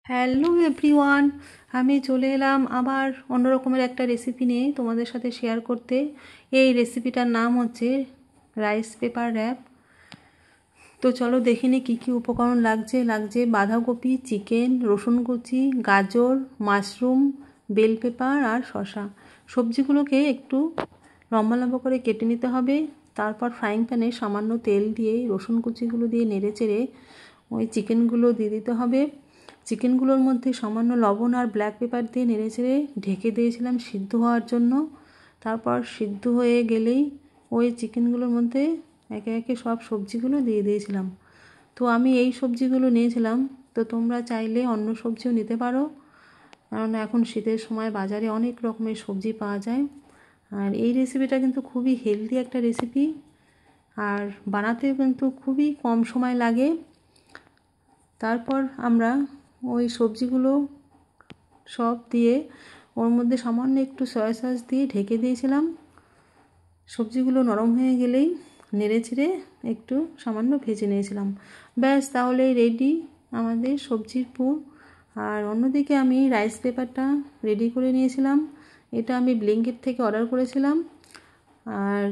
Hello everyone, আমি চলে এলাম আবার অন্য রকমের একটা রেসিপি নিয়ে তোমাদের সাথে শেয়ার করতে। এই রেসিপিটার নাম হচ্ছে রাইস পেপার র্যাপ। তো চলো দেখে নিই কী কী উপকরণ লাগছে বাঁধাকপি, চিকেন, রসুন কুচি, গাজর, মাশরুম, বেল পেপার আর শসা। সবজিগুলোকে একটু লম্বা লম্বা করে কেটে নিতে হবে। তারপর ফ্রাইং প্যানে সামান্য তেল দিয়ে রসুন কুচিগুলো দিয়ে নেড়ে চেড়ে ওই চিকেনগুলো দিয়ে দিতে হবে। চিকেনগুলোর মধ্যে সামান্য লবণ আর ব্ল্যাক পেপার দিয়ে নেড়ে চেড়ে ঢেকে দিয়েছিলাম সিদ্ধ হওয়ার জন্য। তারপর সিদ্ধ হয়ে গেলেই ওই চিকেনগুলোর মধ্যে একে একে সব সবজিগুলো দিয়ে দিয়েছিলাম। তো আমি এই সবজিগুলো নিয়েছিলাম, তো তোমরা চাইলে অন্য সবজিও নিতে পারো, কারণ এখন শীতের সময় বাজারে অনেক রকমের সবজি পাওয়া যায়। আর এই রেসিপিটা কিন্তু খুবই হেলদি একটা রেসিপি, আর বানাতেও কিন্তু খুবই কম সময় লাগে। তারপর আমরা ওই সবজিগুলো সব দিয়ে ওর মধ্যে সামান্য একটু সয়া সস দিয়ে ঢেকে দিয়েছিলাম। সবজিগুলো নরম হয়ে গেলেই নেড়ে চেড়ে একটু সামান্য ভেজে নিয়েছিলাম। ব্যাস, তাহলেই রেডি আমাদের সবজির পুর। আর অন্যদিকে আমি রাইস পেপারটা রেডি করে নিয়েছিলাম। এটা আমি ব্লিঙ্কিট থেকে অর্ডার করেছিলাম। আর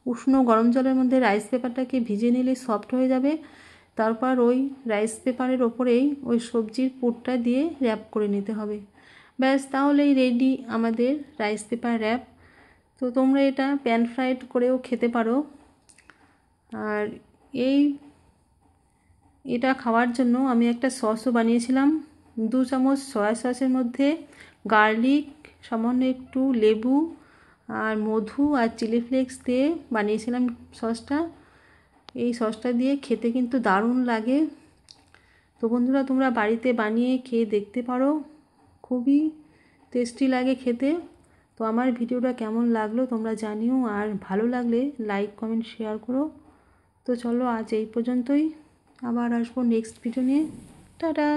উষ্ণ গরম জলের মধ্যে রাইস পেপারটাকে ভিজে নিলে সফট হয়ে যাবে। তারপর ওই রাইস পেপারের ওপরেই ওই সবজির পুরটা দিয়ে র্যাপ করে নিতে হবে। ব্যাস, তাহলেই রেডি আমাদের রাইস পেপার র্যাপ। তো তোমরা এটা প্যান ফ্রাইড করেও খেতে পারো। আর এটা খাওয়ার জন্য আমি একটা সসও বানিয়েছিলাম। 2 চামচ সয়া সসের মধ্যে গার্লিক, সামান্য একটু লেবু আর মধু আর চিলি ফ্লেক্স দিয়ে বানিয়েছিলাম সসটা। এই সসটা দিয়ে খেতে কিন্তু দারুণ লাগে। তো বন্ধুরা, তোমরা বাড়িতে বানিয়ে খেয়ে দেখতে পারো, খুবই টেস্টি লাগে খেতে। তো আমার ভিডিওটা কেমন লাগলো তোমরা জানিও, আর ভালো লাগলে লাইক কমেন্ট শেয়ার করো। তো চলো আজ এই পর্যন্তই, আবার আসবো নেক্সট ভিডিও নিয়ে। টাটা।